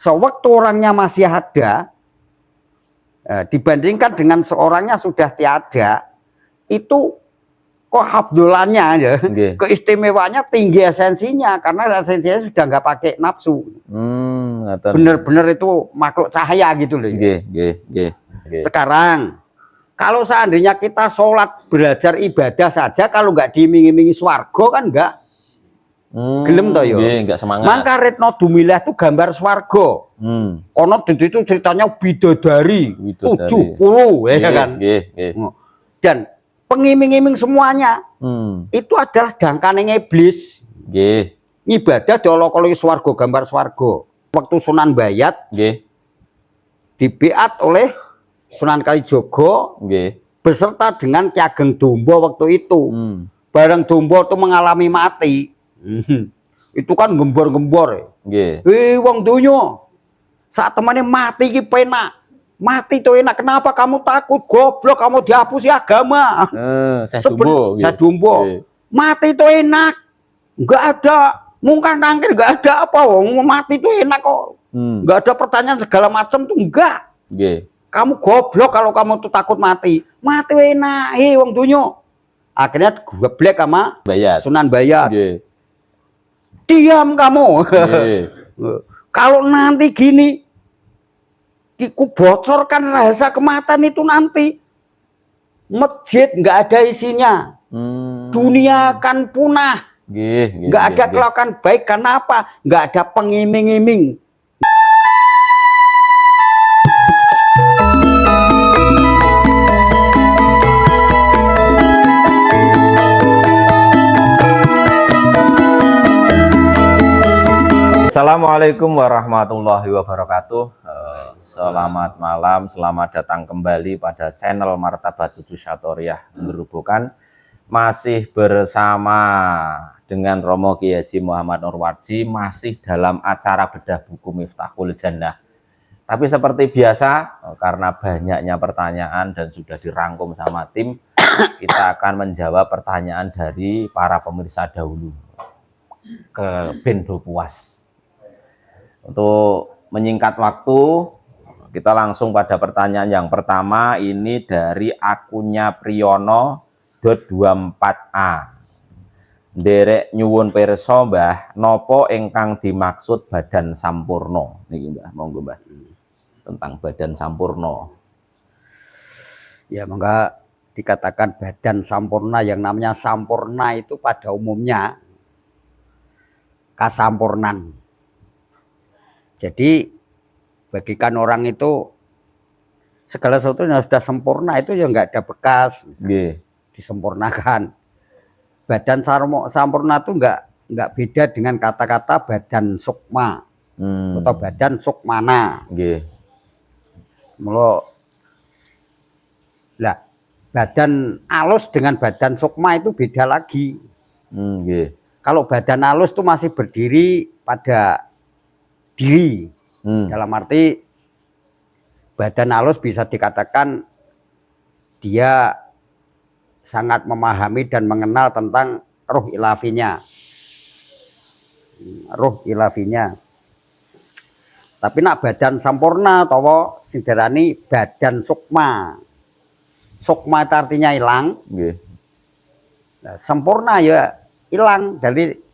sewaktu orangnya masih ada, dibandingkan dengan seorangnya sudah tiada, itu kok abdulannya ya, keistimewaannya tinggi esensinya, karena esensinya sudah nggak pakai nafsu. Bener-bener itu makhluk cahaya gitu loh. Sekarang kalau seandainya kita sholat, belajar ibadah saja, kalau nggak diiming-imingi swargo kan nggak gelem toh yo. Nggak semangat. Maka Retno Dumilah itu gambar swargo. Kono itu ceritanya bidadari 70 ya kan. Dan pengiming-iming semuanya itu adalah dangkane iblis. Ibadah diolok-olok swargo, gambar swargo. Waktu Sunan Bayat dibiat oleh Sunan Kalijogo beserta dengan Ki Ageng Dombo waktu itu. Bareng Dombo itu mengalami mati. Itu kan gembor-gembor. Wong dunyo saat temannya mati ki penak. Mati tuh enak. Kenapa kamu takut? Goblok, kamu dihapusi agama. Saya Dombo. Mati itu enak. Enggak ada mungkar nangkir, enggak ada apa. Mati itu enak kok. Enggak ada pertanyaan segala macam tuh enggak. Kamu goblok kalau kamu tuh takut mati. Mati enak, wong dunyo. Akhirnya geblek sama Sunan Bayat. Diam kamu. Kalau nanti gini, ku bocorkan rahasia kematian itu nanti. Masjid nggak ada isinya. Dunia akan punah. Nggak ada kelakuan baik. Karena apa? Nggak ada pengiming-iming. Assalamualaikum warahmatullahi wabarakatuh. Selamat malam, selamat datang kembali pada channel Martabat 7 Syatoriah Ngerubukan. Masih bersama dengan Romo Kiai Haji Muhammad Nurwarji, masih dalam acara bedah buku Miftahul Jannah. Tapi seperti biasa, karena banyaknya pertanyaan dan sudah dirangkum sama tim, kita akan menjawab pertanyaan dari para pemirsa dahulu ke Bendo Puas. Untuk menyingkat waktu, kita langsung pada pertanyaan yang pertama. Ini dari akunnya Priyono.24a. Derek nyuwun pirsa Mbah, nopo ingkang dimaksud badan sampurno? Niki Mbah, monggo Mbah. Tentang badan sampurno. Ya, maka dikatakan badan sampurna. Yang namanya sampurna itu pada umumnya kasampurnan. Jadi bagikan orang itu segala sesuatu yang sudah sempurna itu ya nggak ada bekas, disempurnakan. Badan sampurna itu nggak beda dengan kata-kata badan sukma atau badan sukmana. Lah, badan alus dengan badan sukma itu beda lagi. Kalau badan alus itu masih berdiri pada diri, dalam arti badan halus bisa dikatakan dia sangat memahami dan mengenal tentang ruh ilafinya, tapi nak badan sampurna atau sinderani badan sukma itu artinya hilang. Nah, sempurna ya hilang. Dari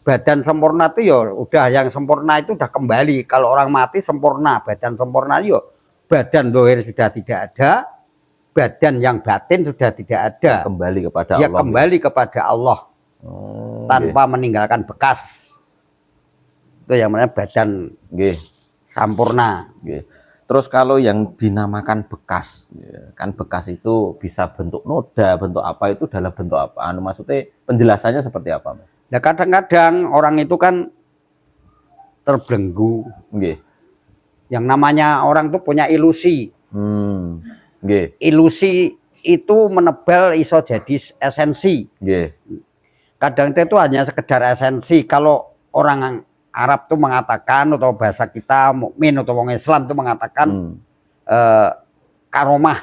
badan sempurna itu ya udah, yang sempurna itu udah kembali. Kalau orang mati sempurna, badan sempurna ya badan dohir sudah tidak ada, badan yang batin sudah tidak ada. Kembali kepada dia Allah. Kembali kepada Allah tanpa meninggalkan bekas. Itu yang namanya badan sampurna. Terus kalau yang dinamakan bekas, kan bekas itu bisa bentuk noda, bentuk apa, itu dalam bentuk apa? Maksudnya penjelasannya seperti apa? Nah, kadang-kadang orang itu kan terbelenggu. Yang namanya orang itu punya ilusi. Ilusi itu menebal iso jadi esensi. Kadang itu hanya sekedar esensi. Kalau orang Arab itu mengatakan, atau bahasa kita mukmin atau orang Islam itu mengatakan karomah.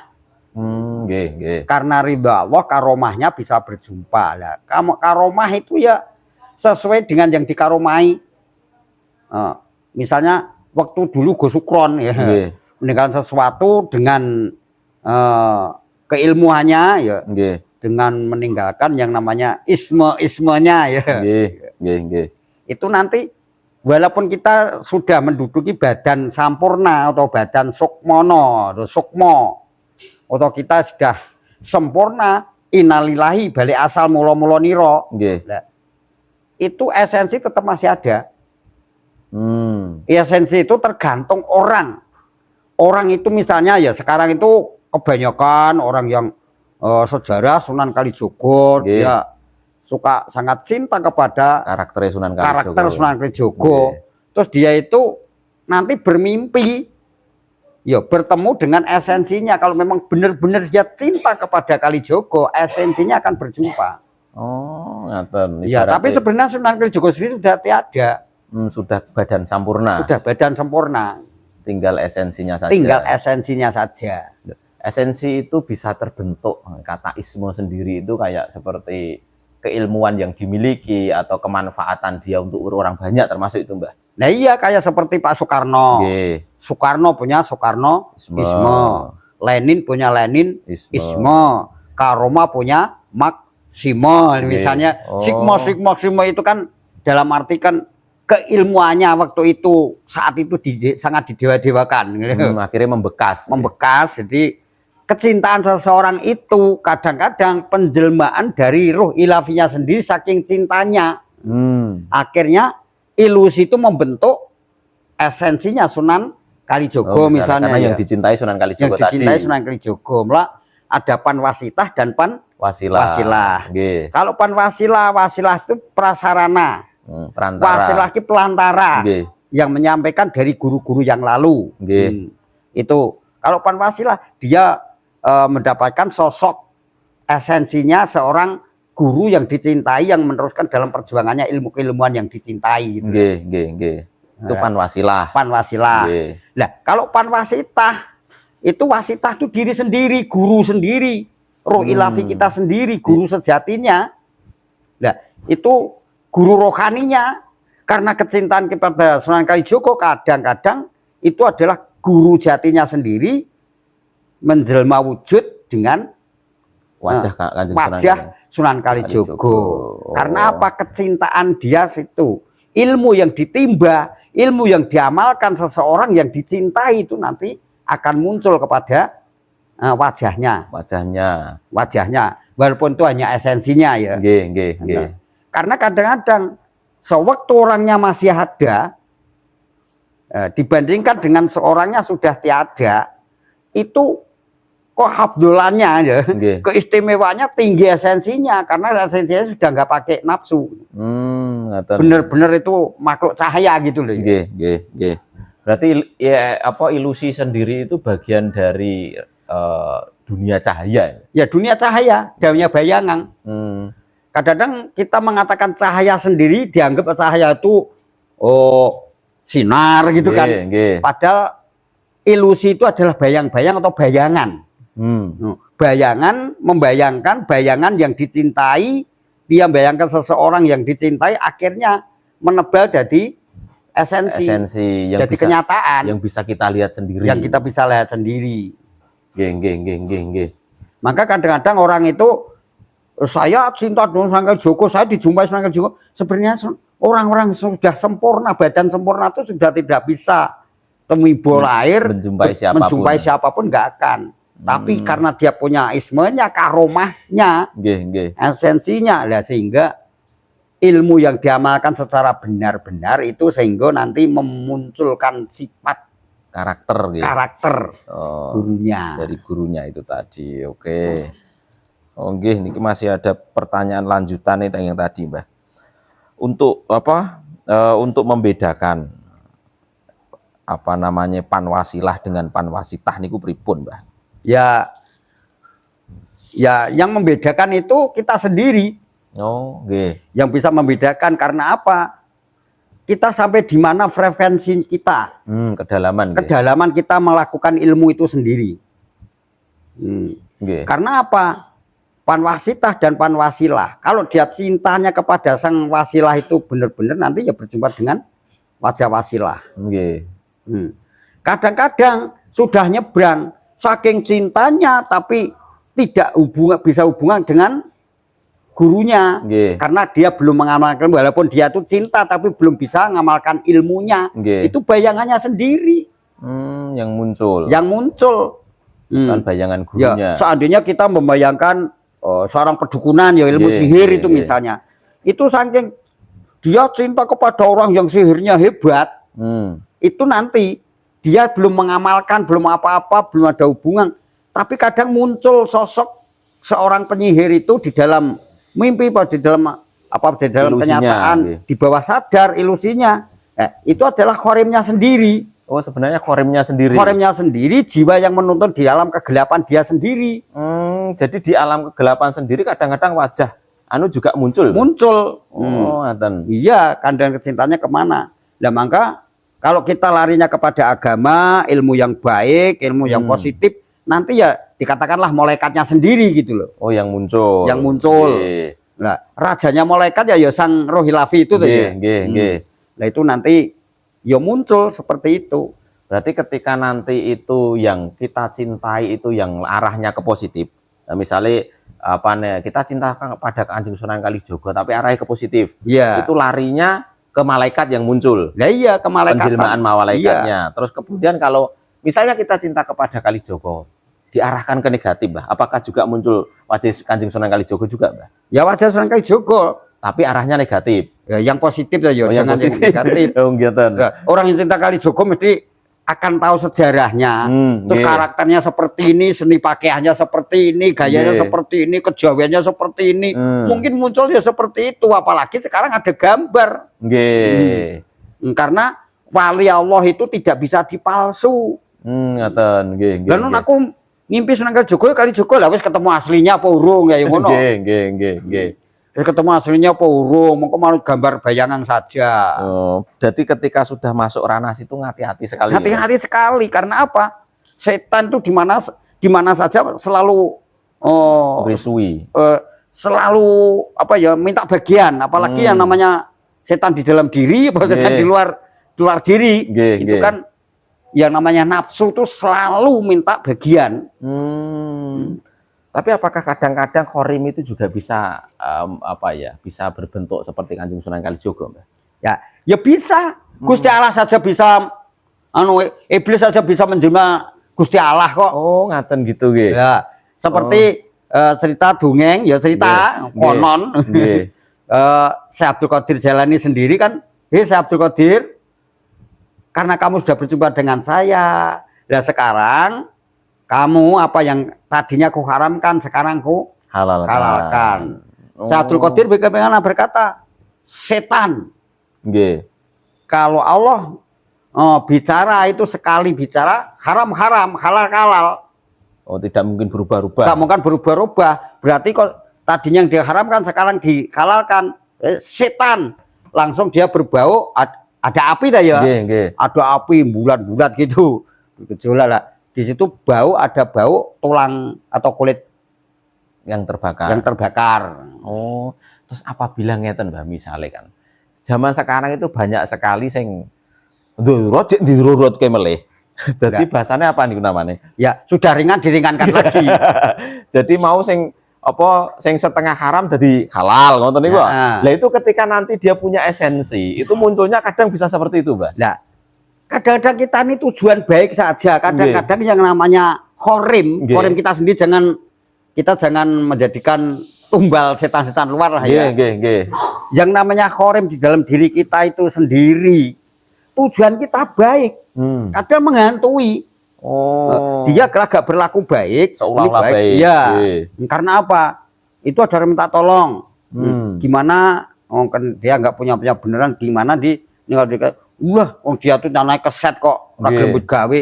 Karena ridha Allah, karomahnya bisa berjumpa. Lah, karomah itu ya sesuai dengan yang dikaromai. Misalnya waktu dulu Gosukron ya. Nggih. Meninggalkan sesuatu dengan keilmuannya ya. Nggih. Dengan meninggalkan yang namanya isme-ismenya ya. Nggih, nggih, nggih. Itu nanti walaupun kita sudah menduduki badan sampurna atau badan sukmono atau sukmo, atau kita sudah sempurna innalillahi balik asal mula-mula niro, nah, itu esensi tetap masih ada. Esensi itu tergantung orang. Orang itu misalnya ya sekarang itu kebanyakan orang yang sejarah Sunan Kalijogo dia suka sangat cinta kepada karakter Sunan Kalijogo. Terus dia itu nanti bermimpi ya bertemu dengan esensinya. Kalau memang benar-benar dia cinta kepada Kalijogo, esensinya akan berjumpa. Oh, ngaten. Ya, tapi sebenarnya Sunan Kalijogo sendiri sudah tiada. Sudah badan sampurna. Sudah badan sempurna. Tinggal esensinya saja. Tinggal esensinya saja. Esensi itu bisa terbentuk, kata isme sendiri itu kayak seperti keilmuan yang dimiliki atau kemanfaatan dia untuk orang banyak, termasuk itu Mbah. Nah iya, kayak seperti Pak Soekarno. Soekarno punya Soekarno isme. Lenin punya Lenin isme. Karoma punya Maksimo misalnya. Sigmo itu kan dalam arti kan keilmuannya waktu itu saat itu sangat didewa-dewakan. Akhirnya membekas. Jadi kecintaan seseorang itu kadang-kadang penjelmaan dari ruh ilafinya sendiri saking cintanya. Akhirnya ilusi itu membentuk esensinya Sunan Kalijogo misalnya. Karena yang dicintai Sunan Kalijogo tadi. Yang dicintai Sunan Kalijogo. Ada Panwasitah dan Panwasilah. Kalau Panwasilah itu prasarana. Wasilah itu pelantara. Yang menyampaikan dari guru-guru yang lalu. Itu kalau Panwasilah dia mendapatkan sosok esensinya seorang guru yang dicintai yang meneruskan dalam perjuangannya ilmu-keilmuan yang dicintai. Itu Panwasilah. Nah, kalau Panwasitah itu wasitah itu diri sendiri, guru sendiri, roh ilafi kita sendiri, guru sejatinya. Nah, itu guru rohaninya. Karena kecintaan kepada Sunan Kalijogo kadang-kadang itu adalah guru jatinya sendiri menjelma wujud dengan wajah Sunan Kalijogo. Karena apa? Kecintaan dia situ. Ilmu yang ditimba, ilmu yang diamalkan seseorang yang dicintai itu nanti akan muncul kepada wajahnya. Walaupun itu hanya esensinya ya. Karena kadang-kadang sewaktu orangnya masih ada, dibandingkan dengan seorangnya sudah tiada, itu kehabdulannya ya, keistimewaannya tinggi esensinya, karena esensinya sudah nggak pakai nafsu. Bener-bener itu makhluk cahaya gitu loh. Berarti ya apa ilusi sendiri itu bagian dari dunia cahaya. Ya dunia cahaya, dunia bayangan. Kadang-kadang kita mengatakan cahaya sendiri dianggap cahaya itu sinar gitu kan. Padahal ilusi itu adalah bayang-bayang atau bayangan. Bayangan membayangkan bayangan yang dicintai, dia membayangkan seseorang yang dicintai, akhirnya menebal jadi esensi yang jadi kenyataan yang bisa kita lihat sendiri. Maka kadang-kadang orang itu, saya cinta dengan Sunan Kalijogo, saya dijumpai Sunan Kalijogo. Sebenarnya orang-orang sudah sempurna, badan sempurna itu sudah tidak bisa temui bola air, menjumpai siapapun nggak akan. Tapi karena dia punya ismenya, karomahnya, esensinya, lah sehingga ilmu yang diamalkan secara benar-benar itu sehingga nanti memunculkan sifat karakter gurunya. Dari gurunya itu tadi. Ini masih ada pertanyaan lanjutan yang tadi, Mbah. Untuk apa? Untuk membedakan apa namanya Panwasilah dengan Panwasitah niku pripun, Mbah? Ya, yang membedakan itu kita sendiri. Yang bisa membedakan karena apa? Kita sampai di mana frekuensi kita, kedalaman kita melakukan ilmu itu sendiri. Karena apa? Panwasitah dan Panwasilah, kalau dia cintanya kepada sang wasilah itu benar-benar nanti ya berjumpa dengan wajah wasilah. Kadang-kadang sudah nyebrang saking cintanya tapi tidak bisa hubungan dengan gurunya. Karena dia belum mengamalkan, walaupun dia tuh cinta tapi belum bisa mengamalkan ilmunya. Itu bayangannya sendiri yang muncul kan bayangan gurunya. Seandainya kita membayangkan seorang pedukunan ya ilmu sihir itu misalnya, itu saking dia cinta kepada orang yang sihirnya hebat, itu nanti dia belum mengamalkan, belum apa-apa, belum ada hubungan, tapi kadang muncul sosok seorang penyihir itu di dalam mimpi, di dalam kenyataan, di bawah sadar ilusinya. Itu adalah khorimnya sendiri. Oh, sebenarnya khorimnya sendiri. Khorimnya sendiri, jiwa yang menuntun di alam kegelapan dia sendiri. Jadi di alam kegelapan sendiri kadang-kadang wajah juga muncul. Oh, iya, kandang kecintanya kemana? Nah, maka kalau kita larinya kepada agama, ilmu yang baik, ilmu yang positif, nanti ya dikatakanlah malaikatnya sendiri gitu loh. Oh, yang muncul. Nah, rajanya malaikat ya sang roh hilafi itu tuh ya. Nah, itu nanti ya muncul seperti itu. Berarti ketika nanti itu yang kita cintai itu yang arahnya ke positif. Nah, misalnya kita cinta kepada Kanjeng Sunan Kalijogo tapi arahnya ke positif. Itu larinya ke malaikat yang muncul. Nah, iya, ke malaikat. Penjelmaan malaikatnya. Terus kemudian kalau misalnya kita cinta kepada Kalijogo diarahkan ke negatif, Mbah. Apakah juga muncul wajah Kanjeng Sunan Kalijogo juga, Mbah? Ya, wajah Sunan Kalijogo tapi arahnya negatif. Ya, yang positif ya, yang positif. Yang negatif. Orang yang cinta Kalijogo mesti akan tahu sejarahnya, terus karakternya seperti ini, seni pakaiannya seperti ini, gayanya seperti ini, kejawennya seperti ini. Mungkin muncul ya seperti itu, apalagi sekarang ada gambar. Karena wali Allah itu tidak bisa dipalsu. Lalu aku ngimpi Sunan Kalijogo lah wis ketemu aslinya apa urung ya ngono. Ketemu aslinya apa urung, mongko manut gambar bayangan saja. Jadi ketika sudah masuk ranah situ hati-hati sekali. Hati-hati sekali karena apa? Setan itu di mana saja selalu berisui. Selalu minta bagian, apalagi yang namanya setan di dalam diri atau setan di luar diri. Itu kan yang namanya nafsu itu selalu minta bagian. Tapi apakah kadang-kadang khorim itu juga bisa bisa berbentuk seperti Kanjeng Sunan Kalijogo, Mbak? Ya bisa. Gusti Allah saja bisa, iblis saja bisa menjelma Gusti Allah kok. Oh, ngaten gitu nggih. Ya, seperti cerita dongeng, ya cerita konon. Syekh Abdul Qadir Jalani sendiri kan, Syekh Abdul Qadir, karena kamu sudah berjumpa dengan saya, dan sekarang kamu apa yang tadinya ku haramkan sekarang ku halalkan. Syekh Abdul Qadir berkata, setan. Kalau Allah bicara itu sekali bicara haram-haram, halal-halal. Oh, tidak mungkin berubah-ubah. Tidak mungkin berubah-ubah. Berarti kok tadinya yang diharamkan sekarang dihalalkan. Setan langsung dia berbau, ada api dah ya. Ada api bulat-bulat gitu. Gejolak lah. Di situ ada bau tulang atau kulit yang terbakar. Oh, terus apabila ngeten Mbah, misalnya kan zaman sekarang itu banyak sekali sing dirurut ke meleh. Jadi bahasanya apa nih namanya? Ya, sudah ringan diringankan lagi. Jadi mau sing setengah haram jadi halal ngoten niku. Lah itu ketika nanti dia punya esensi, itu munculnya kadang bisa seperti itu, Mbah. Nah, kadang-kadang kita ini tujuan baik saja, kadang-kadang yang namanya khorim kita sendiri kita jangan menjadikan tumbal setan-setan luar lah ya. Yang namanya khorim di dalam diri kita itu sendiri, tujuan kita baik, kadang menghantui. Dia agak berlaku baik, seolah-olah baik. Ya, karena apa? Itu ada orang minta tolong. Gimana? Kan dia nggak punya beneran, gimana dia tuh naik keset kok, rambut gawe,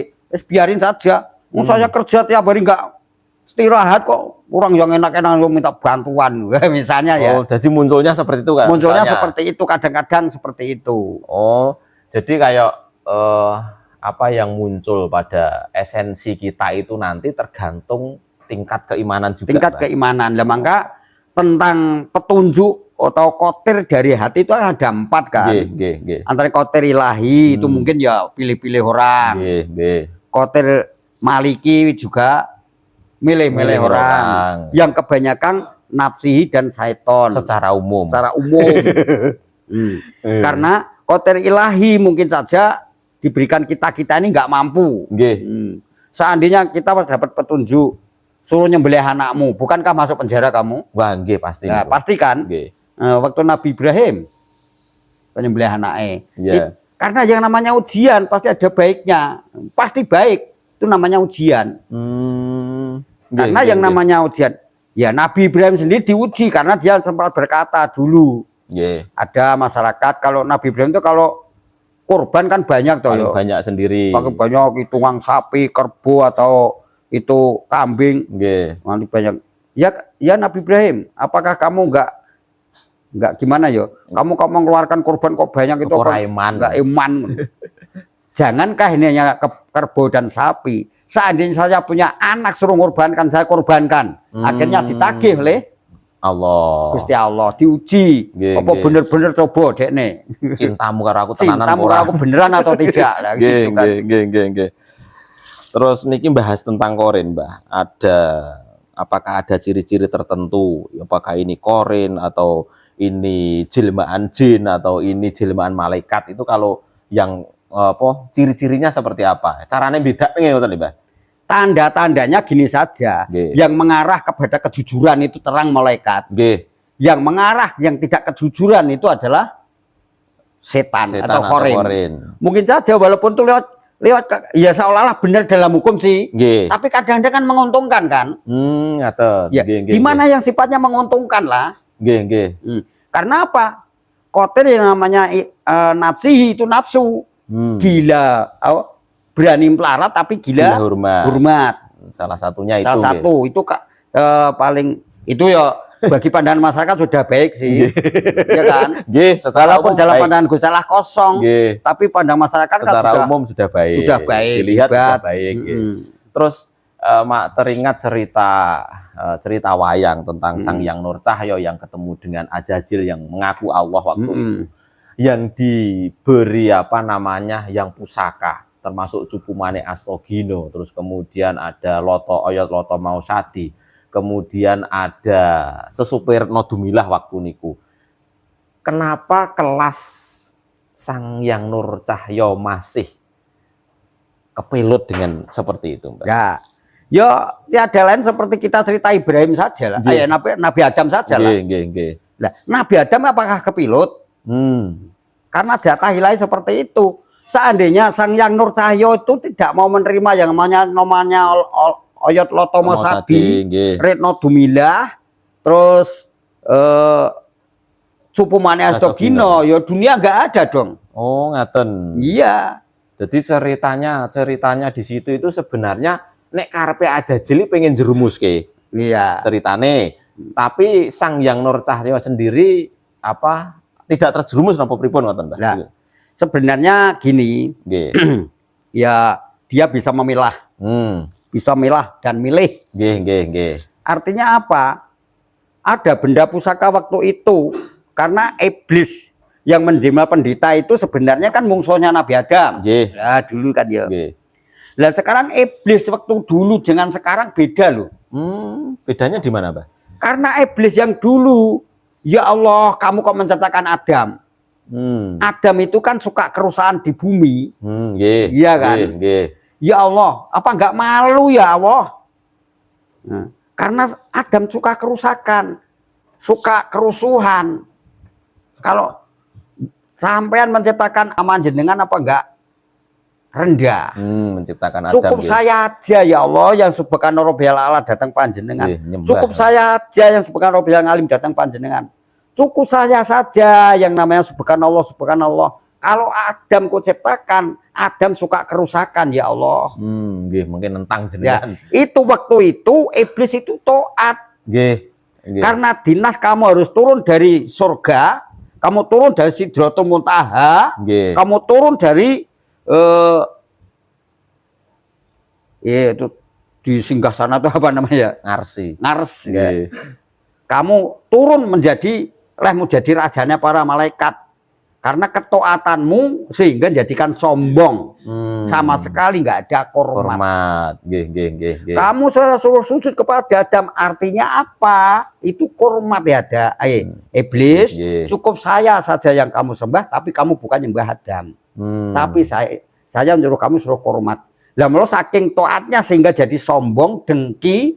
biarin saja. Saya kerja tiap hari nggak istirahat kok, orang yang enak-enak minta bantuan, misalnya ya. Oh, jadi munculnya seperti itu kan? Munculnya seperti itu, kadang-kadang seperti itu. Oh, jadi kayak apa yang muncul pada esensi kita itu nanti tergantung tingkat keimanan juga. Tingkat keimanan, lah maka tentang petunjuk atau kotir dari hati itu ada 4 kan. Antara kotir ilahi itu mungkin ya pilih-pilih orang. Kotir maliki juga milih-milih orang. Yang kebanyakan nafsi dan syaiton. Secara umum. Karena kotir ilahi mungkin saja diberikan kita ini nggak mampu. Seandainya kita dapat petunjuk suruh nyembelih anakmu, bukankah masuk penjara kamu? Wah, nggih pasti. Nah, pasti kan? Waktu Nabi Ibrahim penyembelih anaknya. Karena yang namanya ujian pasti ada baiknya. Pasti baik. Itu namanya ujian. Karena yang namanya ujian, ya Nabi Ibrahim sendiri diuji karena dia sempat berkata dulu. Ada masyarakat kalau Nabi Ibrahim itu kalau korban kan banyak toh. Banyak sendiri. Banyak hitungan sapi, kerbau atau itu kambing, nanti banyak. Ya Nabi Ibrahim, apakah kamu nggak gimana ya? Kamu mengeluarkan korban kok banyak itu? Nggak iman. Jangankah ini hanya kerbau dan sapi? Seandainya saya punya anak suruh korbankan, saya korbankan. Akhirnya ditagih oleh Allah. Gusti Allah, diuji. Apa bener-bener coba dek nih? Cintamu karo aku tenanan Cintamu karo aku beneran atau tidak? Nah, gitu kan. Terus niki bahas tentang korin, Mbah. Apakah ada ciri-ciri tertentu? Apakah ini korin atau ini jelmaan jin atau ini jelmaan malaikat? Itu kalau yang ciri-cirinya seperti apa? Caranya beda pengen ngoten, Mbah. Tanda-tandanya gini saja. Yang mengarah kepada kejujuran itu terang malaikat. Yang mengarah yang tidak kejujuran itu adalah setan atau korin. Mungkin saja walaupun itu lewat ya seolah-olah benar dalam hukum sih, tapi kadang-kadang kan menguntungkan kan. Gimana yang sifatnya menguntungkan lah. Karena apa? Kotir yang namanya nafsi itu nafsu. Gila, berani melarat tapi gila hormat. Salah satunya itu. Salah satu itu paling itu ya bagi pandangan masyarakat sudah baik sih, ya kan? Walaupun dalam pandangan Gusti Allah kosong, tapi pandangan masyarakat secara umum sudah baik. Sudah baik. Dilihat sudah baik. Terus Mak teringat cerita wayang tentang Sang Hyang Nur Cahyo yang ketemu dengan Azazil yang mengaku Allah waktu itu, yang diberi yang pusaka, termasuk cupu Mane Astagino, terus kemudian ada Loto Oyot Loto Mausadi. Kemudian ada sesupir Nodumilah waktu niku. Kenapa kelas Sang Hyang Nur Cahyo masih kepelut dengan seperti itu, Mbak? Ya ada lain seperti kita cerita Ibrahim saja lah. Nabi Adam saja lah. Nah, Nabi Adam apakah kepilut? Karena jatah ilahi seperti itu. Seandainya Sang Hyang Nur Cahyo itu tidak mau menerima yang namanya Oyot Loto Mausadi, Retno Dumilah, terus Cupu Mane Astagino, ya dunia nggak ada dong. Oh, ngaten. Iya. Jadi ceritanya di situ itu sebenarnya nek karepe Azazil pengen jerumuske. Iya. Ceritane. Tapi Sang Hyang Nur Cahyo sendiri tidak terjerumus napa pripun ngoten, Mbak? Nah, sebenarnya gini. Ya, dia bisa memilah. Bisa milah dan milih. Artinya apa? Ada benda pusaka waktu itu karena iblis yang menjelma pendeta itu sebenarnya kan musuhnya Nabi Adam. Ya dulu kan ya. Nah sekarang iblis waktu dulu dengan sekarang beda loh. Bedanya di mana, Mbak? Karena iblis yang dulu, ya Allah, kamu kok menciptakan Adam? Adam itu kan suka kerusakan di bumi. Iya kan? Ya Allah, apa nggak malu ya Allah? Karena Adam suka kerusakan, suka kerusuhan. Kalau sampean menciptakan aman jenengan apa enggak rendah? Menciptakan Adam. Cukup saya aja ya Allah yang subhana rabbiyal a'la datang panjenengan. Cukup saya aja yang subhana rabbiyal alim datang panjenengan. Cukup saya saja yang namanya subhanallah subhanallah. Kalau Adam ku ciptakan, Adam suka kerusakan ya Allah. Mungkin nentang jenengan. Itu waktu itu iblis itu taat. Karena dinas kamu harus turun dari surga, kamu turun dari Sidratul Muntaha, kamu turun dari itu di singgah sana tuh apa namanya? Ngarsi. Kamu turun menjadi lehmu jadi rajanya para malaikat. Karena ketaatanmu sehingga jadikan sombong. Sama sekali nggak ada hormat. Kamu suruh sujud kepada Adam, artinya apa? Itu hormat ya ada. Iblis, cukup saya saja yang kamu sembah, tapi kamu bukan nyembah Adam. Tapi saya menyuruh kamu suruh hormat. Lah malah saking taatnya sehingga jadi sombong, dengki,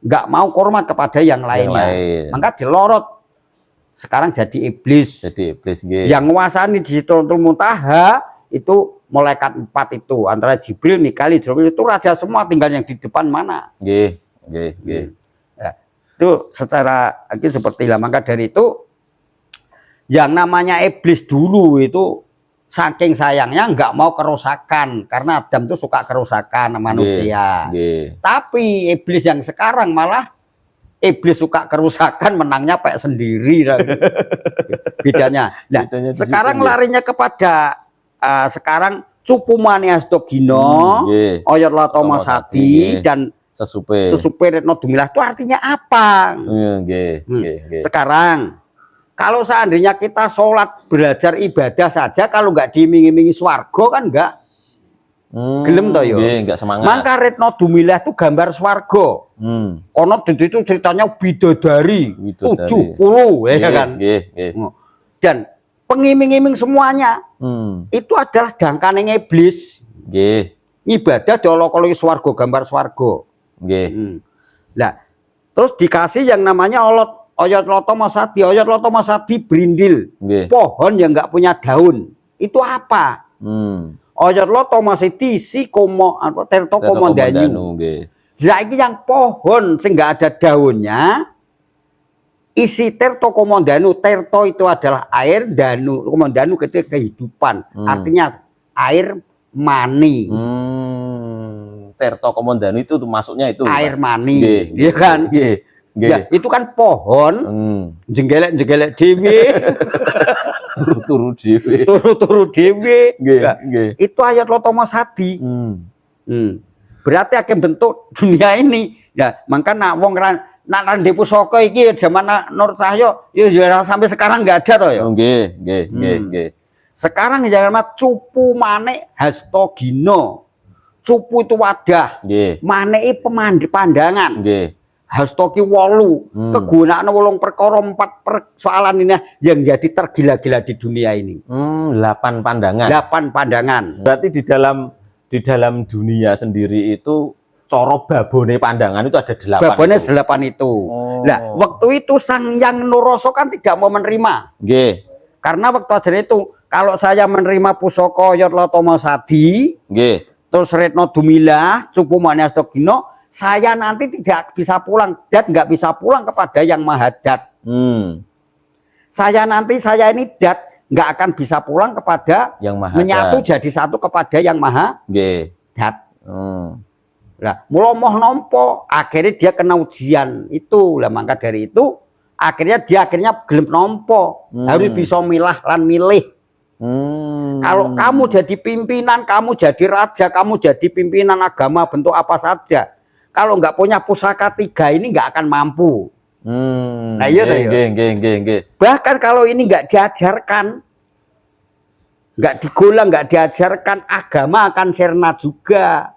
nggak mau hormat kepada yang lainnya. Maka dilorot. Sekarang jadi iblis. Yang menguasai di Sidratul Muntaha itu malaikat 4 itu, antara Jibril, Mikail, Israfil, itu raja semua, tinggal yang di depan mana. Ya, itu secara seperti lah. Maka dari itu yang namanya iblis dulu itu saking sayangnya nggak mau kerusakan, karena Adam itu suka kerusakan manusia. Tapi iblis yang sekarang malah iblis suka kerusakan, menangnya kayak sendiri. Bedanya. Nah, sekarang larinya kepada sekarang Cupu Maniastogino, Oyot Latomo Sati, dan Sesupe Retno Dumilah. Itu artinya apa? Sekarang kalau seandainya kita sholat, belajar ibadah saja, kalau nggak diiming-imingi swargo kan nggak gelem toh yo. Enggak semangat. Maka Retno Dumilah itu gambar swargo. Kono itu ceritanya bidadari 70 ya kan. Dan pengiming-iming semuanya itu adalah dangkane iblis. Ibadah diolok-oloki swargo, gambar swargo. Nah, terus dikasih yang namanya Oyot Latomo Sati. Oyot Latomo Sati berindil. Pohon yang nggak punya daun. Itu apa? Oyot Latomo Sati si Terto Komondanyu. Nah, ini yang pohon sehingga ada daunnya. Isi Terto Komondanu. Terto itu adalah air, danu Komondanu ketika kehidupan. Artinya air mani. Terto Komondanu itu masuknya itu air mani, iya kan? Ya, itu kan pohon, jenggelek-jenggelek dewe, turu-turu dewe. Itu Oyot Latomo Sati. Berarti akan bentuk dunia ini. Ya, maka nak wong nak di pusaka iki zaman Nur Cahyo, ya sampai sekarang nggak ada toh ya. Sekarang jangan Cupu Manik Hastogino. Cupu itu wadah, Manik pandangan. Hastoki 8, kegunaan 8 perkara 4 persoalan ini yang jadi tergila-gila di dunia ini. 8 pandangan. 8 pandangan. Berarti di dalam dunia sendiri itu coro babone pandangan itu ada 8. Babone 8 itu. Nah, waktu itu Sang Yang Nuroso kan tidak mau menerima. Karena waktu aja itu kalau saya menerima pusaka Oyot Latomo Sati, terus Retno Dumilah, Cupu Maniastogino, saya nanti tidak bisa pulang dan nggak bisa pulang kepada yang Maha Dat. Saya ini Dat nggak akan bisa pulang kepada yang Maha menyatu Dat. Jadi satu kepada yang Maha Dat. Nah, mulomoh nompo, akhirnya dia kena ujian itu. Lah maka dari itu akhirnya dia gelem nompo, harus bisa milah lan milih. Kalau kamu jadi pimpinan, kamu jadi raja, kamu jadi pimpinan agama bentuk apa saja, kalau nggak punya pusaka 3 ini nggak akan mampu. Nah iya bahkan kalau ini nggak diajarkan, nggak digolang, nggak diajarkan, agama akan sirna juga.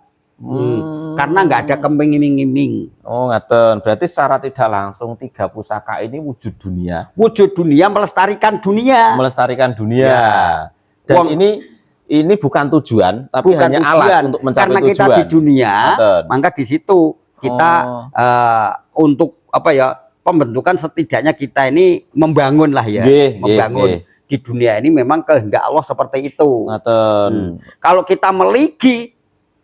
Karena nggak ada keming-iming. Oh ngaten, berarti secara tidak langsung 3 pusaka ini wujud dunia. Wujud dunia, melestarikan dunia. Melestarikan dunia. Ya. Dan ini bukan tujuan, tapi bukan hanya tujuan, alat untuk mencapai karena tujuan. Kita di dunia, maka di situ kita untuk apa ya, pembentukan setidaknya kita ini membangun lah ya, membangun di dunia ini memang kehendak Allah seperti itu. Kalau kita meligi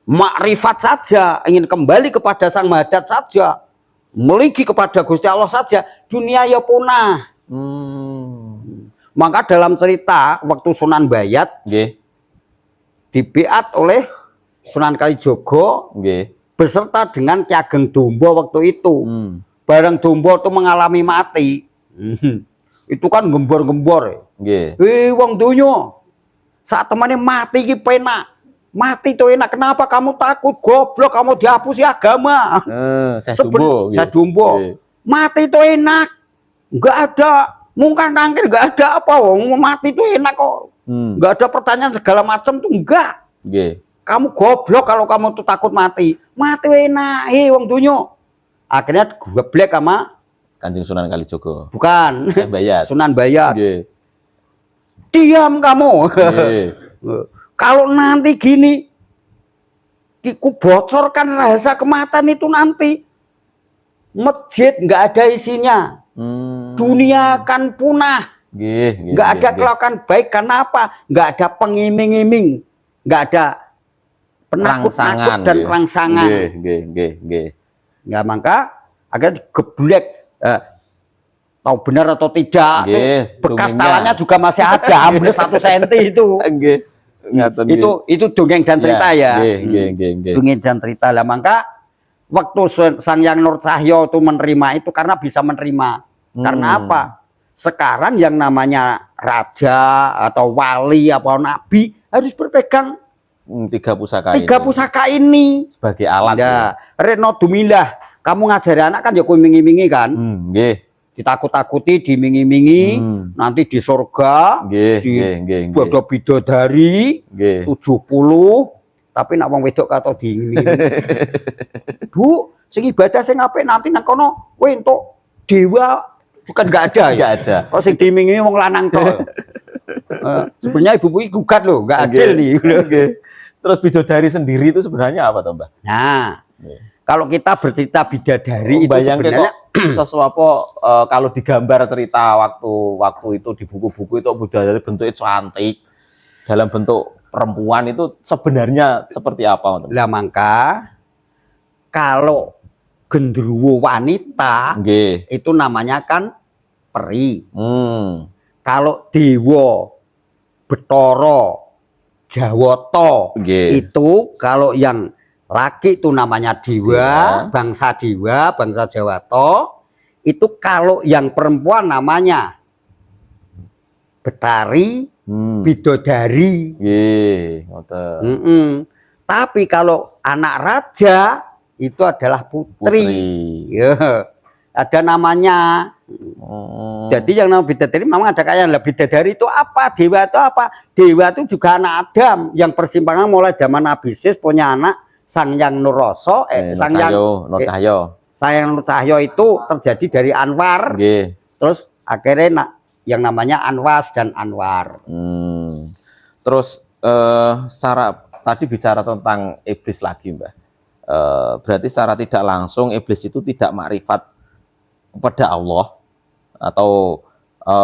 makrifat saja, ingin kembali kepada Sang Maha Dat saja, meligi kepada Gusti Allah saja, dunia ya punah. Maka dalam cerita waktu Sunan Bayat dibiat oleh Sunan Kalijogo beserta dengan Ki Ageng Dombo waktu itu. Bareng Dombo itu mengalami mati. Itu kan gembor-gembor. Wong donya saat temannya mati ki penak. Mati itu enak. Kenapa kamu takut? Goblok, kamu dihapusi agama. Saya Dombo. Mati itu enak. Enggak ada Mungkin nangkir nggak ada apa, wong mati itu enak kok. Nggak ada pertanyaan segala macam tuh enggak. Nggih. Kamu goblok kalau kamu tuh takut mati. Mati enak, wong dunyo. Akhirnya geblek sama Kanjeng Sunan Kalijogo. bukan Syekh Bayat. Sunan Bayat. Nggih. Diam kamu. Nggih. Kalau nanti gini, ku bocorkan rahasia kematian itu nanti. Masjid nggak ada isinya. Dunia akan punah. Nggak ada kelakuan baik karena apa? Nggak ada pengiming-iming, nggak ada penakut-nakut dan rangsangan. Nggak, maka agar geblek. Tahu benar atau tidak? Bekas talanya juga masih ada, hampir 1 senti itu. Itu dongeng dan cerita ya. Dongeng dan cerita lah. Maka waktu Sang Hyang Nur Cahyo itu menerima itu karena bisa menerima. Karena apa? Sekarang yang namanya raja atau wali atau nabi harus berpegang 3 pusaka ini sebagai alat. Ya, Reno Dumilah, kamu ngajari anak kan ya iming-imingi kan? Ditakut-takuti, dimingi-mingi, nanti di surga, di bodoh bidodari 70, tapi nak wong wedok kata diiming. Bu, sing ibadah sing apik nanti nang kono kowe entuk dewa. Bukan nggak ada ya? Nggak ada. Kok sing diimingi wong lanang tok. Sebenarnya ibu-ibu gugat loh, nggak adil nih. Terus bidodari sendiri itu sebenarnya apa toh, Mbah? Nah, kalau kita bercerita bidadari itu sebenarnya sesuatu kalau digambar cerita waktu itu di buku-buku itu bidadari bentuknya cantik dalam bentuk perempuan itu sebenarnya seperti apa? Lah maka kalau gendruwo wanita itu namanya kan peri. Kalau dewa Betara Jawata itu kalau yang laki itu namanya dewa, bangsa Jawata. Itu kalau yang perempuan namanya Betari, Bidodari. Tapi kalau anak raja itu adalah putri. Ya, ada namanya. Jadi yang namanya bidadari memang ada kayak bidadari itu apa? Dewa itu apa? Dewa itu juga anak Adam yang persimpangan mulai zaman Nabi Sis punya anak Sang Hyang Nuroso, Sang Hyang Nur Cahyo itu terjadi dari Anwar. Terus akhirnya yang namanya Anwas dan Anwar. Terus secara tadi bicara tentang iblis lagi, Mbah. Berarti secara tidak langsung iblis itu tidak makrifat kepada Allah atau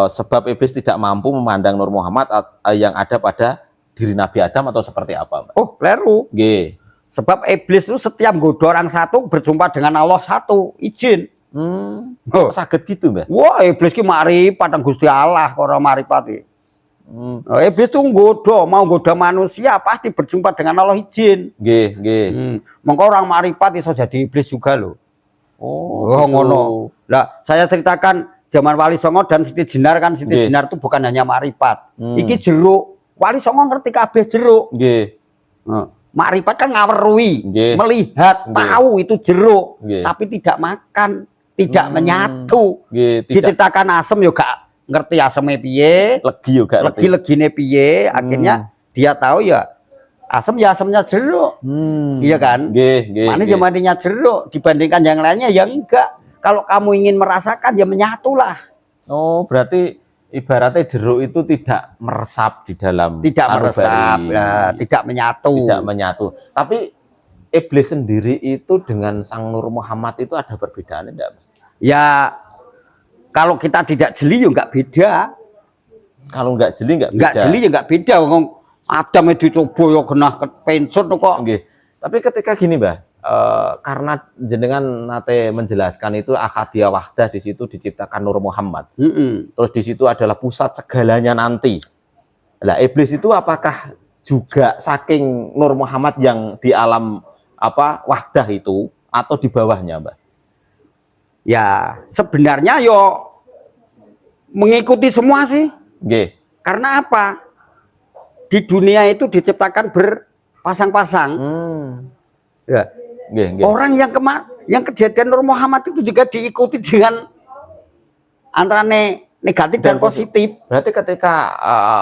sebab iblis tidak mampu memandang Nur Muhammad yang ada pada diri Nabi Adam atau seperti apa, Mbak? Oh, keliru. Sebab iblis itu setiap godo orang satu berjumpa dengan Allah satu, izin. Sakit gitu, Mbak? Wah, iblis ki makrifat Gusti Allah ora marifat. Iblis itu mau goda manusia pasti berjumpa dengan Allah izin. Mengko orang makrifat iso jadi iblis juga loh. Ngono. Lah, saya ceritakan zaman Wali Songo dan Siti Jenar kan. Siti Jenar itu bukan hanya makrifat. Iki jeruk. Wali Songo ngerti kabeh jeruk. Makrifat kan ngawerui, melihat, tahu itu jeruk, tapi tidak makan, tidak menyatu. Diceritakan asem yo gak ngerti asemnya piye, legi-legine piye, akhirnya dia tahu ya asem ya asemnya jeruk. Iya kan? Manis ya manisnya jeruk dibandingkan yang lainnya ya enggak. Kalau kamu ingin merasakan ya menyatulah. Oh, berarti ibaratnya jeruk itu tidak meresap di dalam tidak menyatu. Tapi iblis sendiri itu dengan Sang Nur Muhammad itu ada perbedaan enggak? Ya kalau kita tidak jeli ya nggak beda. Kalau nggak jeli nggak beda. Nggak jeli ya nggak beda. Ngomong Adam itu dicoba ya kena pencut kok. Tapi ketika gini, Mbah, karena jenengan nate menjelaskan itu akadiyah wahdah, di situ diciptakan Nur Muhammad. Terus di situ adalah pusat segalanya nanti. Lah iblis itu apakah juga saking Nur Muhammad yang di alam wahdah itu atau di bawahnya, Mbah? Ya sebenarnya yo mengikuti semua sih. Karena apa? Di dunia itu diciptakan berpasang-pasang. Ya. Orang yang kejadian Nur Muhammad itu juga diikuti dengan antarane negatif dan positif. Berarti ketika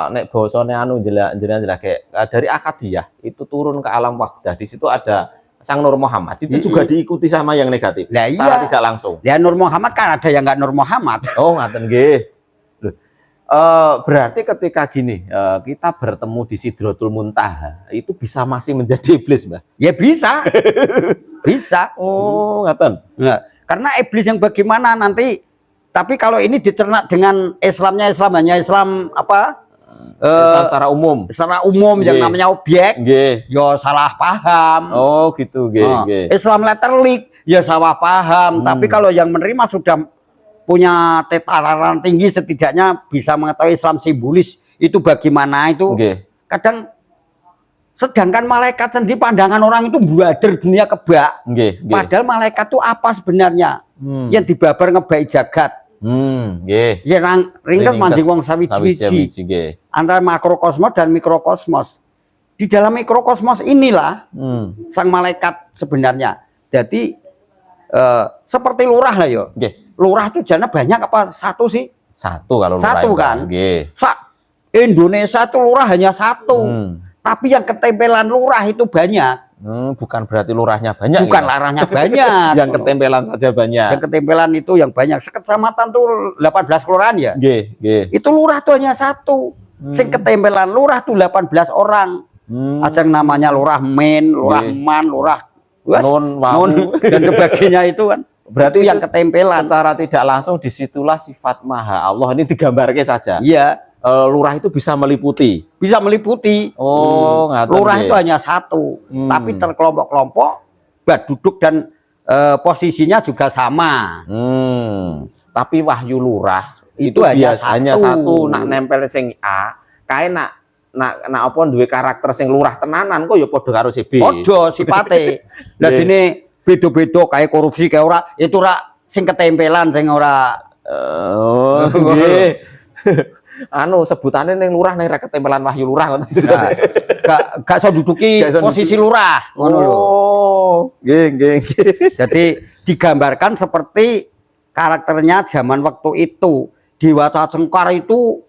nek bosone anu jenengan kayak dari akadiyah itu turun ke alam wahdah, di situ ada Sang Nur Muhammad, itu juga diikuti sama yang negatif. Lah iya. Secara tidak langsung. Ya Nur Muhammad kan ada yang nggak Nur Muhammad. Oh, ngaten nggih. Berarti ketika gini, kita bertemu di Sidratul Muntaha, itu bisa masih menjadi iblis, Mbah? Ya bisa. Bisa. Oh, ngaten. Nah, karena iblis yang bagaimana nanti, tapi kalau ini dicerna dengan Islamnya, Islam hanya Islam apa? Islam secara umum. Secara umum yang namanya objek, ya salah paham. Oh gitu, Islam letterlik, ya salah paham. Tapi kalau yang menerima sudah punya tataran tinggi, setidaknya bisa mengetahui Islam simbolis itu bagaimana itu. Kadang sedangkan malaikat sendiri pandangan orang itu buader dunia kebak. Padahal malaikat itu apa sebenarnya? Yang dibabar ngebai jagat. Ya ringkas mancing wong sawiji antara makrokosmos dan mikrokosmos. Di dalam mikrokosmos inilah sang malaikat sebenarnya. Jadi seperti lurah lah ya. Lurah itu jana banyak apa satu sih? Satu kalau lurah. Satu kan? Indonesia itu lurah hanya satu. Tapi yang ketempelan lurah itu banyak. Bukan berarti lurahnya banyak. Bukan lurahnya banyak. Yang ketempelan saja banyak. Yang ketempelan itu yang banyak. Sekecamatan tuh 18 kelurahan ya. Itu lurah tuh hanya satu. Sing ketempelan lurah tuh 18 orang. Ada yang namanya lurah men, lurah man, lurah non, dan sebagainya itu kan. Berarti itu yang ketempelan. Secara tidak langsung disitulah sifat Maha Allah ini digambarkan saja. Iya. Lurah itu bisa meliputi. Bisa meliputi. Oh, lurah itu hanya satu, tapi terkelompok-kelompok, duduk dan posisinya juga sama. Tapi wahyu lurah itu hanya satu. Nak nempel sing A, kae nak apa duwe karakter sing lurah tenanan kok ya padha karo si B. Padha sipate. Lah dene beda-beda kayak korupsi kayak ora, itu ora sing ketempelan sing ora. Oh, nggih. Anu sebutannya neng lurah neng ketempelan wahyu lurah ngono. Gak iso duduki posisi lurah ngono lho. Oh, nggih. Jadi digambarkan seperti karakternya zaman waktu itu. Dewata Cengkar itu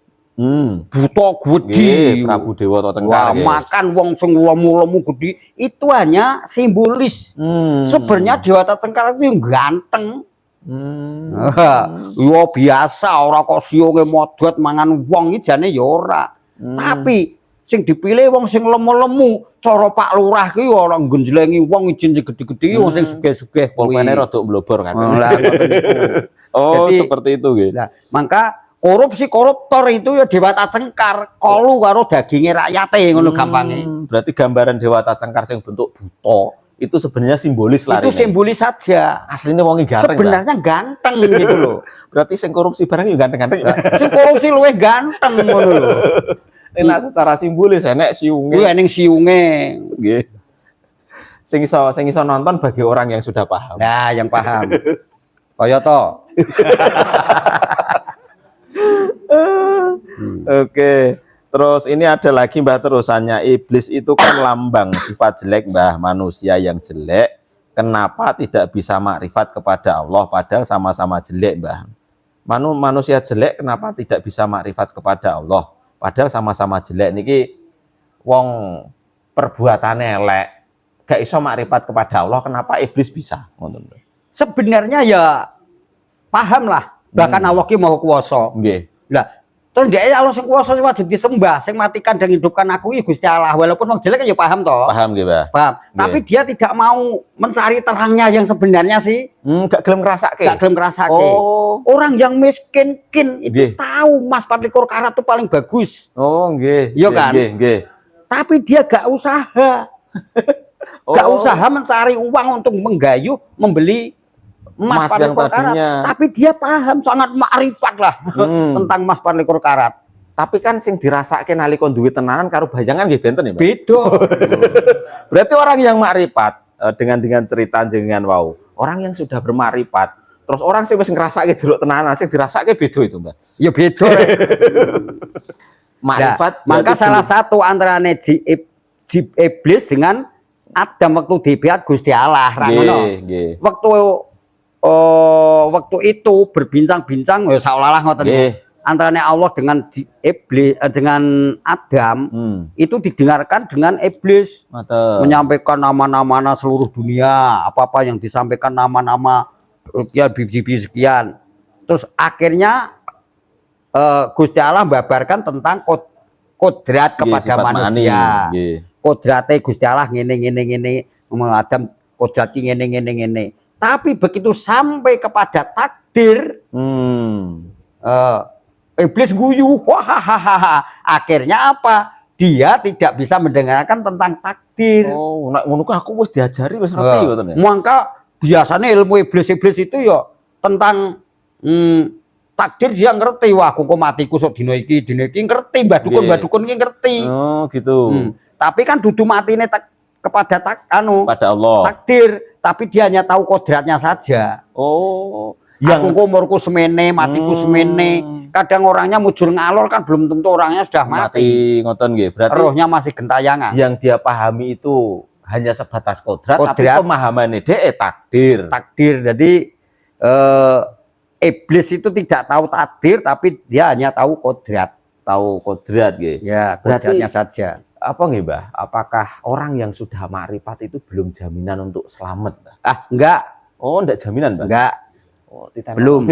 buta gede. Prabu Dewata Cengkar. Makan wong sing lemu-lemu gede itu hanya simbolis. Sebenarnya Dewata Cengkar itu yang ganteng. Yo biasa ora kok siunge modot mangan wong iki jane ya ora. Tapi sing dipilih wong sing lemu-lemu, cara Pak Lurah ki ora nggenjlengi wong izin gede-gede wong sing sugih-sugih pulpene rada mblobor kan. Oh, jadi, seperti itu nggih. Nah, maka koruptor itu ya Dewata Cengkar, kolu karo daginge rakyate ngono gampange. Berarti gambaran Dewata Cengkar sing bentuk buta itu sebenarnya simbolis lah. Itu simbolis saja. Aslinya wongi ganteng. Sebenarnya ganteng gitu loh. Berarti sing korupsi barang juga ganteng-ganteng. Sing korupsi luwih ganteng ngono lho. Nek secara simbolis enek siunge. Kuwi ening siunge. Nggih. Sing iso nonton bagi orang yang sudah paham. Nah, yang paham. Kaya to. Oke. Terus ini ada lagi Mbah terusannya, iblis itu kan lambang sifat jelek Mbah, manusia yang jelek. Kenapa tidak bisa makrifat kepada Allah padahal sama-sama jelek Mbah? Manusia jelek kenapa tidak bisa makrifat kepada Allah padahal sama-sama jelek? Niki wong perbuatannya elek, gak iso makrifat kepada Allah, kenapa iblis bisa? Sebenarnya ya paham lah, bahkan Allah ki mau kuwasa. Nggih. Lah terus dia Allah sing kuwasa wajib disembah, sing matikan dan hidupkan aku ya Gusti Allah. Walaupun wong jelek ya paham toh. Paham nggih, Mbah. Paham. Tapi dia tidak mau mencari terangnya yang sebenarnya sih. Gak gelem ngrasake. Gak gelem ngrasake. Oh. Orang yang miskin itu tahu Mas 24 karat itu paling bagus. Oh, nggih. Iya kan? Nggih. Tapi dia gak usaha. Gak usaha mencari uang untuk menggayuh membeli emas 24 karat, tapi dia paham sangat makrifat lah tentang emas 24 karat. Tapi kan sing dirasake nalika duwe tenanan karo bayangan nggih benten ya, Pak. Beda. Berarti orang yang makrifat dengan cerita jenengan wau, orang yang sudah bermakrifat, terus orang sing wis ngrasake jeruk tenanan sing dirasake beda itu, Mbak. Ya beda. Makrifat. Maka salah satu antara iblis dengan Adam waktu dibiat Gusti Allah, Waktu itu berbincang-bincang ya seolah-olah ngoten. antaranya Allah dengan iblis dengan Adam itu didengarkan dengan iblis menyampaikan nama-nama seluruh dunia, apa-apa yang disampaikan nama-nama ya biji-biji sekian. Terus akhirnya Gusti Allah membabarkan tentang kodrat kepada manusia. Kodratnya Gusti Allah ngene Adam kodratnya ngene. Tapi begitu sampai kepada takdir, iblis guyu, wahahaha. Akhirnya apa? Dia tidak bisa mendengarkan tentang takdir. Oh, nak ngono aku wis diajari wis ngerti ngoten ya. Maka biasanya ilmu iblis itu ya tentang takdir dia ngerti. Wah, kok matiku sok dino iki ngerti, mbah dukun iki ngerti. Oh, gitu. Tapi kan dudu matine kepada pada Allah. Takdir, tapi dia hanya tahu kodratnya saja. Oh, yang aku umurku semene, matiku semene. Kadang orangnya mujur ngalor kan belum tentu orangnya sudah mati. Ngoten nggih. Berarti rohnya masih gentayangan. Yang dia pahami itu hanya sebatas kodrat. Tapi pemahamannya dia takdir. Takdir. Jadi iblis itu tidak tahu takdir, tapi dia hanya tahu kodrat. Tahu kodrat nggih. Ya, kodratnya saja. Apa nggih, Mbah? Apakah orang yang sudah makrifat itu belum jaminan untuk selamat, Mbah? Ah, enggak. Oh, enggak jaminan, Mbah? Enggak. Oh, belum.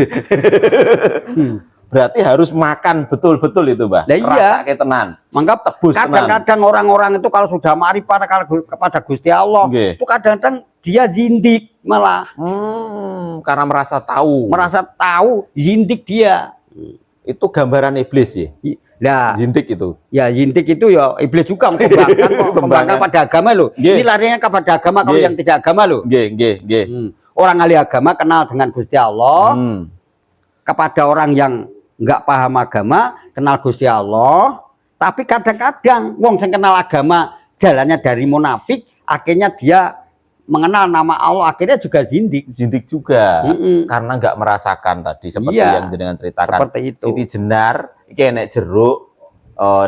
Berarti harus makan betul-betul itu, Mbah. Nah, iya. Rasake tenan. Maka kadang-kadang orang-orang itu kalau sudah makrifat kepada Gusti Allah, itu kadang-kadang dia zindik malah. Karena merasa tahu. Merasa tahu, zindik dia. Itu gambaran iblis ya. Nah, zintik itu. Ya, zintik itu ya iblis juga mengembangkan pada agama loh. Ini larinya kepada agama kalau yang tidak agama loh. Orang ahli agama kenal dengan Gusti Allah. Kepada orang yang nggak paham agama, kenal Gusti Allah. Tapi kadang-kadang wong yang kenal agama jalannya dari munafik, akhirnya dia mengenal nama Allah, akhirnya juga zindik. Zindik juga. Karena nggak merasakan tadi seperti yang jenengan ceritakan. Seperti itu. Siti Jenar iki nek jeruk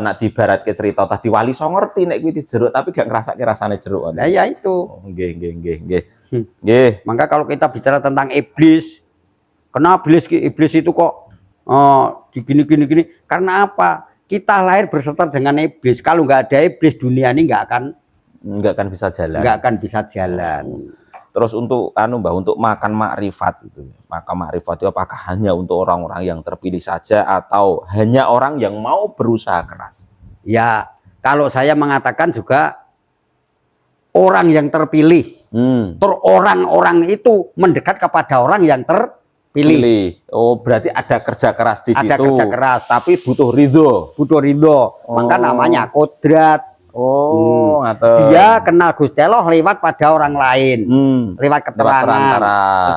nak dibaratke cerita tadi wali so ngerti nek kuwi jeruk tapi gak ngrasake rasane jeruk. Nah, ya itu. Nggih. Maka kalau kita bicara tentang iblis, kenapa iblis itu kok gini karena apa? Kita lahir berserta dengan iblis. Kalau nggak ada iblis, dunia ini nggak akan bisa jalan. Terus untuk Mbah, untuk makan makrifat itu, maka makrifat itu apakah hanya untuk orang-orang yang terpilih saja atau hanya orang yang mau berusaha keras? Ya, kalau saya mengatakan juga orang yang terpilih. Orang-orang itu mendekat kepada orang yang terpilih. Oh, berarti ada kerja keras di situ. Ada kerja keras, tapi butuh ridho. Maka namanya kodrat. Dia kenal Gusti Allah lewat pada orang lain, lewat keterangan.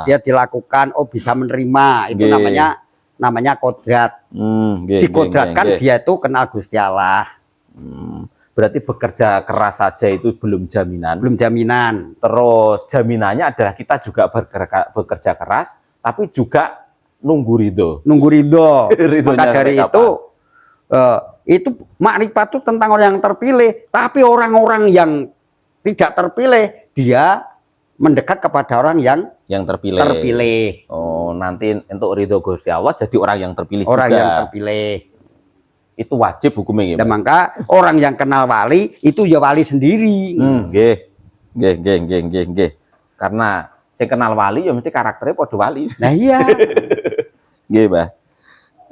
Dia dilakukan, bisa menerima, itu namanya kodrat. Dikodratkan dia itu kenal Gusti Allah. Berarti bekerja keras saja itu belum jaminan. Terus jaminannya adalah kita juga bekerja keras, tapi juga nunggu ridho. Maka dari itu makrifat itu tentang orang yang terpilih, tapi orang-orang yang tidak terpilih dia mendekat kepada orang yang terpilih. Oh, nanti untuk ridho Gusti Allah jadi orang yang terpilih yang juga. terpilih. Itu wajib hukumnya. Dan maka orang yang kenal wali itu ya wali sendiri. Nggih. Karena saya kenal wali ya mesti karakternya padha wali. Nah iya. Nggih, Mbah.